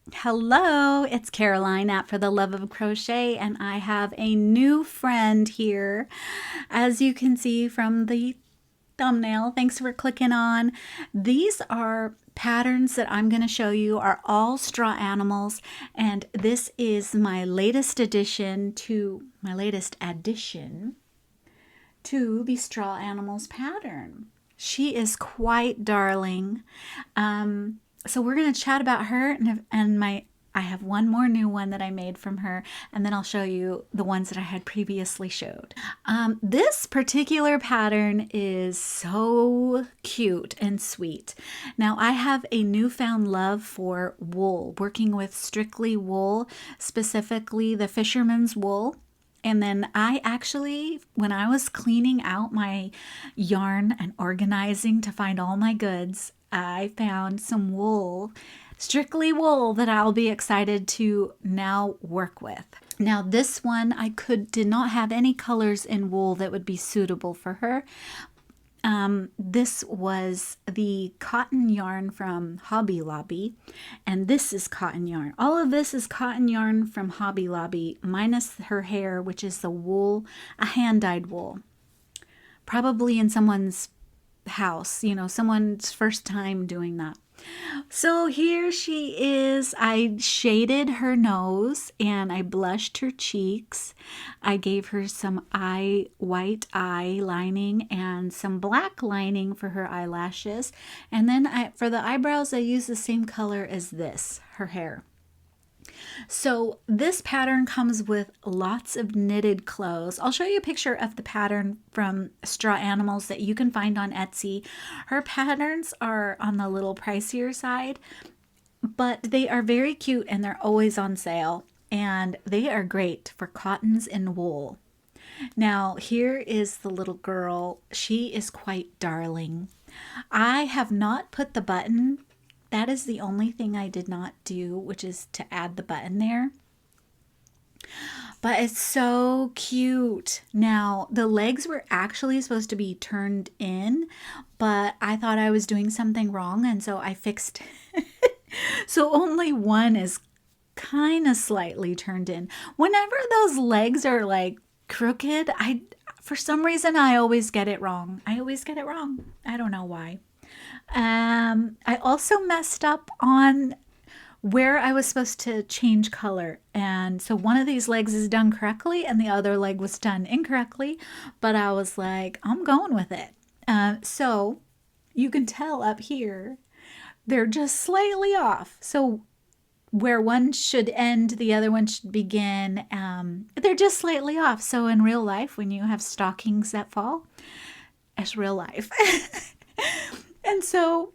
Hello, it's Caroline at For the Love of Crochet, and I have a new friend here. As you can see from the thumbnail, thanks for clicking on. These are patterns that I'm going to show you are all straw animals, and this is my latest addition to the straw animals pattern. She is quite darling. So we're going to chat about her and I have one more new one that I made from her, and then I'll show you the ones that I had previously showed. This particular pattern is so cute and sweet. Now, I have a newfound love for wool, working with strictly wool, specifically the fisherman's wool. And then I actually, when I was cleaning out my yarn and organizing to find all my goods, I found some wool, strictly wool, that I'll be excited to now work with. Now this one did not have any colors in wool that would be suitable for her. This was the cotton yarn from Hobby Lobby, and this is cotton yarn. All of this is cotton yarn from Hobby Lobby, minus her hair, which is the wool, a hand-dyed wool. Probably in someone's house, someone's first time doing that. So here she is. I shaded her nose and I blushed her cheeks. I gave her some white eye lining and some black lining for her eyelashes. And then for the eyebrows, I used the same color as her hair. So this pattern comes with lots of knitted clothes. I'll show you a picture of the pattern from Straw Animals that you can find on Etsy. Her patterns are on the little pricier side, but they are very cute and they're always on sale. And they are great for cottons and wool. Now, here is the little girl. She is quite darling. I have not put the button. That is the only thing I did not do, which is to add the button there. But it's so cute. Now, the legs were actually supposed to be turned in, but I thought I was doing something wrong, and so I fixed it. So only one is kind of slightly turned in. Whenever those legs are like crooked, for some reason I always get it wrong. I don't know why. I also messed up on where I was supposed to change color. And so one of these legs is done correctly and the other leg was done incorrectly. But I was like, I'm going with it. So you can tell up here, they're just slightly off. So where one should end, the other one should begin. They're just slightly off. So in real life, when you have stockings that fall, it's real life. And so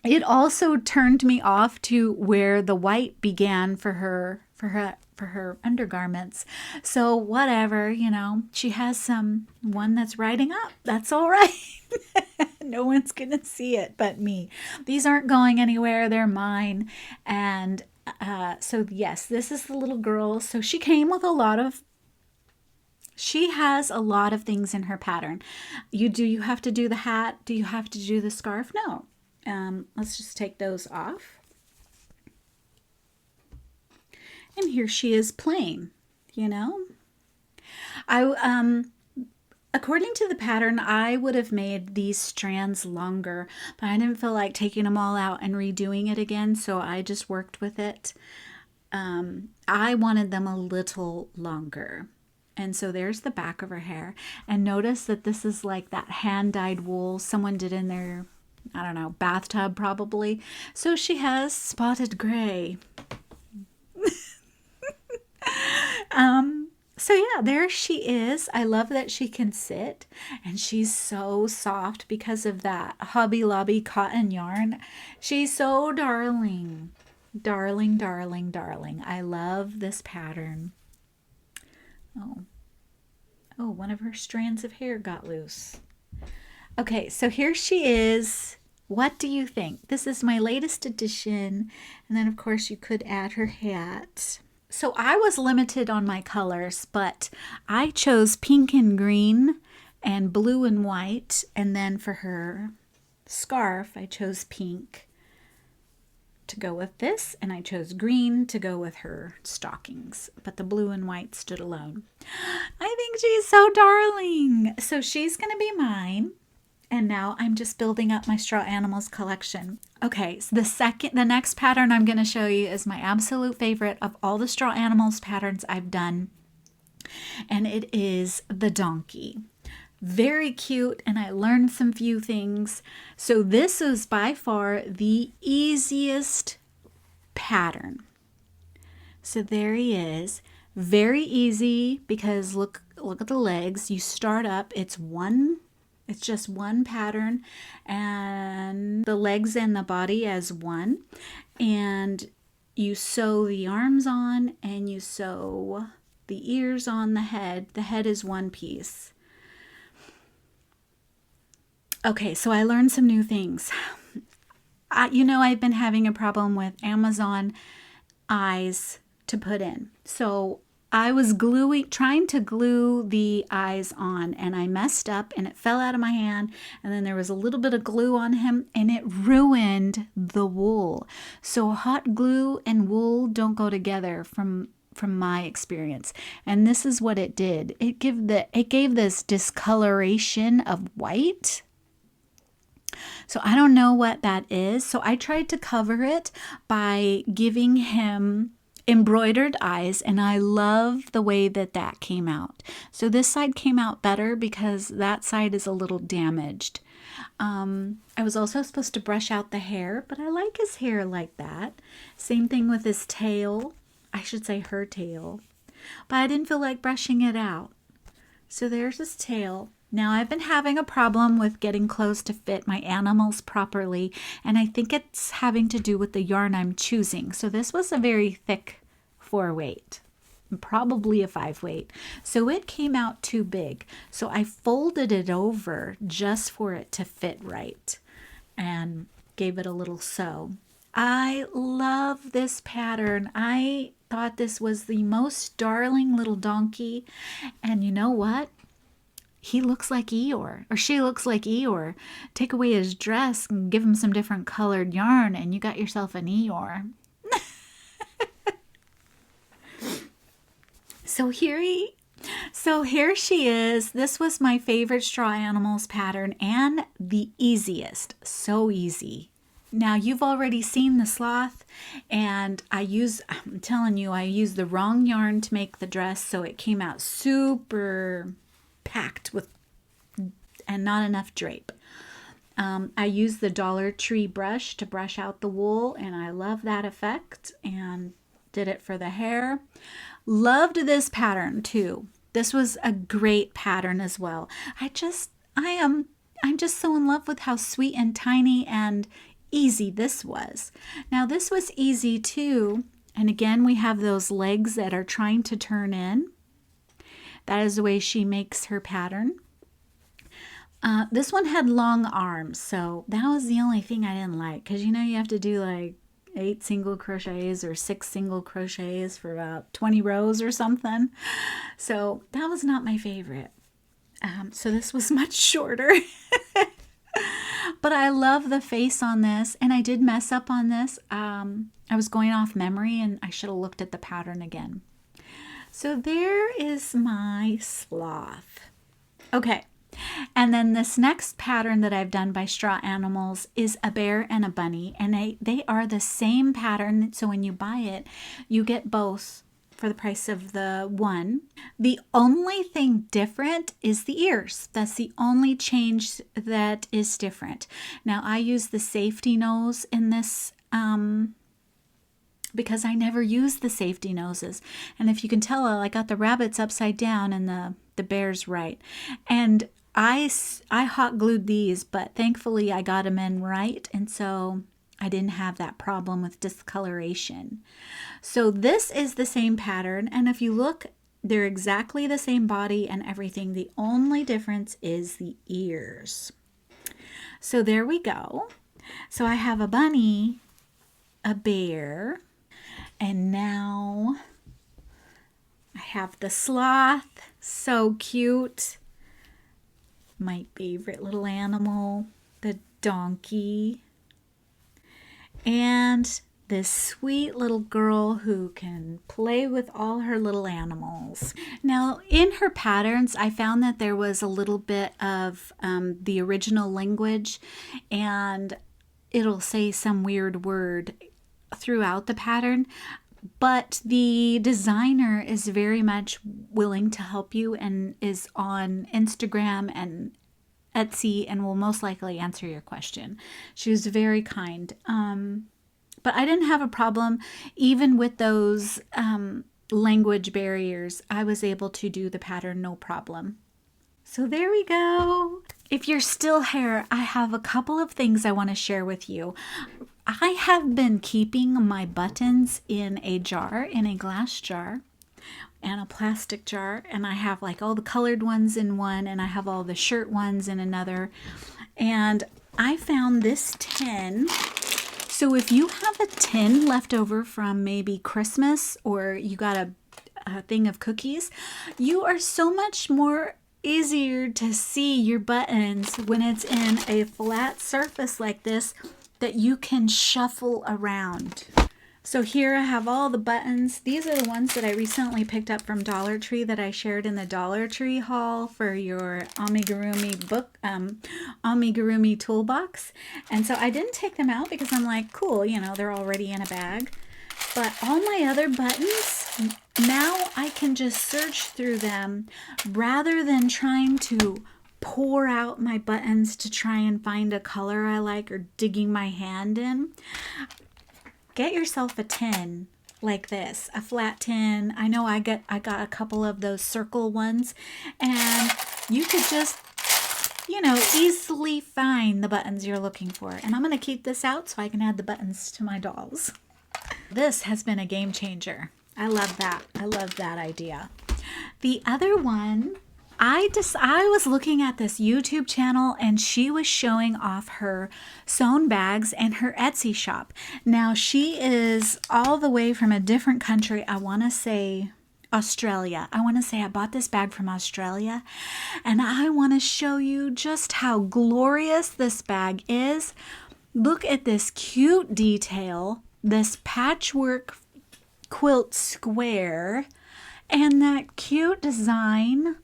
it also turned me off to where the white began for her undergarments. So whatever, she has one that's riding up. That's all right. No one's gonna see it but me. These aren't going anywhere. They're mine. And so yes, this is the little girl. So she came with she has a lot of things in her pattern. You have to do the hat? Do you have to do the scarf? No. Let's just take those off. And here she is plain, according to the pattern, I would have made these strands longer, but I didn't feel like taking them all out and redoing it again, so I just worked with it. I wanted them a little longer. And so there's the back of her hair. And notice that this is like that hand-dyed wool someone did in their, I don't know, bathtub probably. So she has spotted gray. So yeah, there she is. I love that she can sit, and she's so soft because of that Hobby Lobby cotton yarn. She's so darling. Darling, darling, darling. I love this pattern. Oh, one of her strands of hair got loose. Okay, so here she is. What do you think? This is my latest addition. And then, of course, you could add her hat. So I was limited on my colors, but I chose pink and green and blue and white. And then for her scarf, I chose pink to go with this, and I chose green to go with her stockings, but the blue and white stood alone. I think she's so darling. So she's going to be mine. And now I'm just building up my straw animals collection. Okay, so the next pattern I'm going to show you is my absolute favorite of all the straw animals patterns I've done. And it is the donkey. Very cute, and I learned some few things. So this is by far the easiest pattern. So there he is. Very easy because look at the legs. You start up, it's just one pattern, and the legs and the body as one, and you sew the arms on and you sew the ears on the head. The head is one piece. Okay, so I learned some new things. I've been having a problem with Amazon eyes to put in. So I was trying to glue the eyes on, and I messed up and it fell out of my hand, and then there was a little bit of glue on him and it ruined the wool. So hot glue and wool don't go together from my experience. And this is what it did. It gave this discoloration of white. So I don't know what that is. So I tried to cover it by giving him embroidered eyes, and I love the way that came out. So this side came out better because that side is a little damaged. I was also supposed to brush out the hair, but I like his hair like that. Same thing with his tail. I should say her tail. But I didn't feel like brushing it out. So there's his tail. Now I've been having a problem with getting clothes to fit my animals properly, and I think it's having to do with the yarn I'm choosing. So this was a very thick 4-weight, probably a 5-weight. So it came out too big. So I folded it over just for it to fit right and gave it a little sew. I love this pattern. I thought this was the most darling little donkey. And you know what? He looks like Eeyore, or she looks like Eeyore. Take away his dress and give him some different colored yarn, and you got yourself an Eeyore. So here she is. This was my favorite straw animals pattern and the easiest. So easy. Now you've already seen the sloth, and I'm telling you, I used the wrong yarn to make the dress, so it came out super packed with and not enough drape. I used the Dollar Tree brush to brush out the wool, and I love that effect, and did it for the hair. Loved this pattern too. This was a great pattern as well. I'm just so in love with how sweet and tiny and easy this was. Now this was easy too, and again we have those legs that are trying to turn in. That is the way she makes her pattern. This one had long arms, so that was the only thing I didn't like, because you have to do like 8 single crochets or 6 single crochets for about 20 rows or something. So that was not my favorite. So this was much shorter. But I love the face on this, and I did mess up on this. I was going off memory, and I should have looked at the pattern again. So there is my sloth. Okay, and then this next pattern that I've done by Straw Animals is a bear and a bunny, and they are the same pattern. So when you buy it, you get both for the price of the one. The only thing different is the ears. That's the only change that is different. Now I use the safety nose in this because I never use the safety noses. And if you can tell, I got the rabbits upside down and the bears right. And I hot glued these, but thankfully I got them in right. And so I didn't have that problem with discoloration. So this is the same pattern. And if you look, they're exactly the same body and everything. The only difference is the ears. So there we go. So I have a bunny, a bear, and now I have the sloth. So cute. My favorite little animal, the donkey. And this sweet little girl who can play with all her little animals. Now, in her patterns, I found that there was a little bit of the original language, and it'll say some weird word throughout the pattern. But the designer is very much willing to help you and is on Instagram and Etsy and will most likely answer your question. She was very kind. But I didn't have a problem, even with those language barriers. I was able to do the pattern no problem. So there we go. If you're still here, I have a couple of things I want to share with you. I have been keeping my buttons in a jar, in a glass jar and a plastic jar, and I have like all the colored ones in one, and I have all the shirt ones in another. And I found this tin. So if you have a tin left over from maybe Christmas, or you got a thing of cookies, you are so much more easier to see your buttons when it's in a flat surface like this that you can shuffle around. So here I have all the buttons. These are the ones that I recently picked up from Dollar Tree that I shared in the Dollar Tree haul for your amigurumi book, amigurumi toolbox. And so I didn't take them out because I'm like, cool, you know, they're already in a bag. But all my other buttons, now I can just search through them rather than trying to pour out my buttons to try and find a color I like or digging my hand in. Get yourself a tin like this, a flat tin. I know I got a couple of those circle ones, and you could just, you know, easily find the buttons you're looking for. And I'm going to keep this out so I can add the buttons to my dolls. This has been a game changer. I love that. I love that idea. The other one, I was looking at this YouTube channel, and she was showing off her sewn bags and her Etsy shop. Now, she is all the way from a different country. I want to say Australia. I want to say I bought this bag from Australia, and I want to show you just how glorious this bag is. Look at this cute detail, this patchwork quilt square, and that cute design.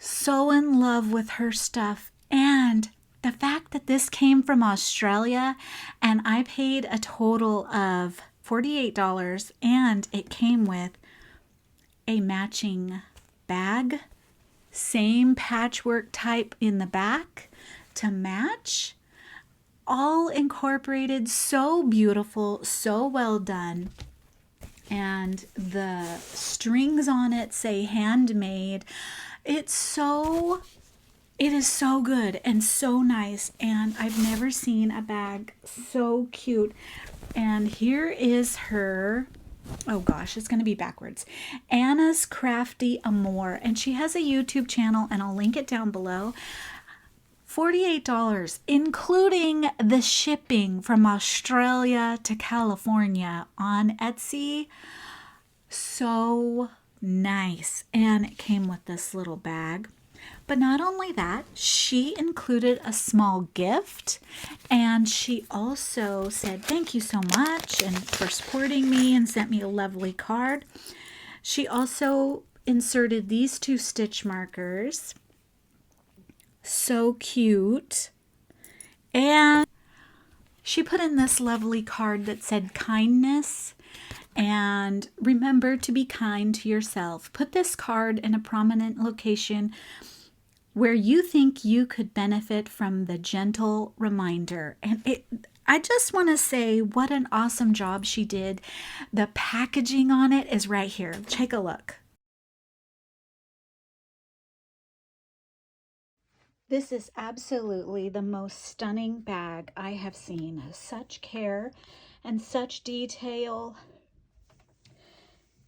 So in love with her stuff, and the fact that this came from Australia, and I paid a total of $48, and it came with a matching bag, same patchwork type in the back to match, all incorporated, so beautiful, so well done. And the strings on it say handmade. It is so good and so nice, and I've never seen a bag so cute. And here is her, oh gosh, it's going to be backwards, Anna's Crafty Amour, and she has a YouTube channel, and I'll link it down below. $48, including the shipping from Australia to California on Etsy. So nice. And it came with this little bag. But not only that, she included a small gift, and she also said thank you so much and for supporting me, and sent me a lovely card. She also inserted these two stitch markers. So cute. And she put in this lovely card that said kindness, and remember to be kind to yourself. Put this card in a prominent location where you think you could benefit from the gentle reminder. And I just want to say what an awesome job she did. The packaging on it is right here. Take a look. This is absolutely the most stunning bag I have seen. Such care and such detail.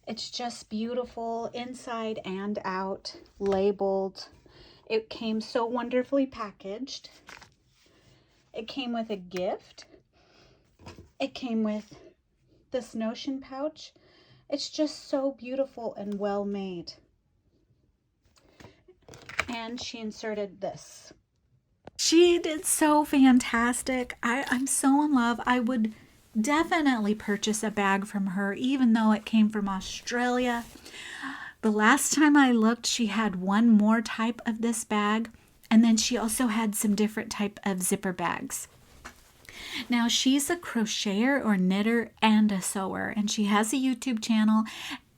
It's just beautiful inside and out, labeled. It came so wonderfully packaged. It came with a gift. It came with this notion pouch. It's just so beautiful and well made. And she inserted this. She did so fantastic. I'm so in love. I would definitely purchase a bag from her, even though it came from Australia. The last time I looked, she had one more type of this bag, and then she also had some different type of zipper bags. Now, she's a crocheter or knitter and a sewer, and she has a YouTube channel.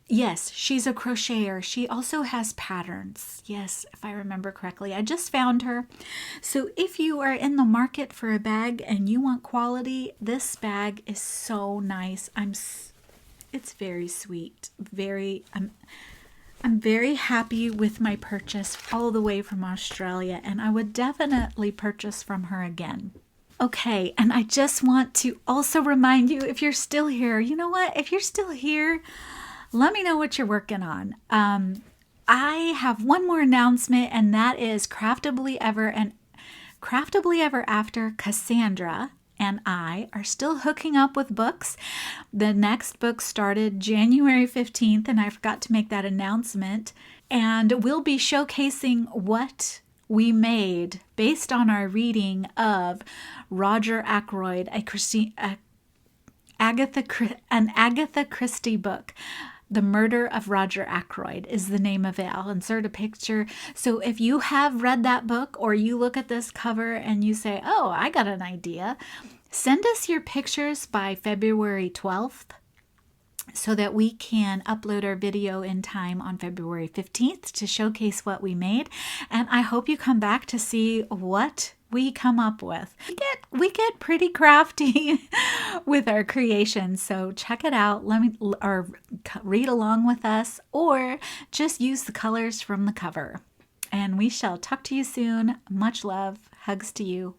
Yes, she's a crocheter. She also has patterns. Yes, if I remember correctly. I just found her. So if you are in the market for a bag and you want quality, this bag is so nice. It's very sweet. I'm very happy with my purchase all the way from Australia, and I would definitely purchase from her again. Okay, and I just want to also remind you, if you're still here, you know what? If you're still here, let me know what you're working on. I have one more announcement, and that is Craftably Ever After Cassandra and I are still hooking up with books. The next book started January 15th, and I forgot to make that announcement. And we'll be showcasing what we made based on our reading of Roger Ackroyd, an Agatha Christie book. The Murder of Roger Ackroyd is the name of it. I'll insert a picture. So if you have read that book, or you look at this cover and you say, oh, I got an idea, send us your pictures by February 12th so that we can upload our video in time on February 15th to showcase what we made. And I hope you come back to see what we come up with. We get pretty crafty with our creations, so check it out. Or read along with us, or just use the colors from the cover. And we shall talk to you soon. Much love. Hugs to you.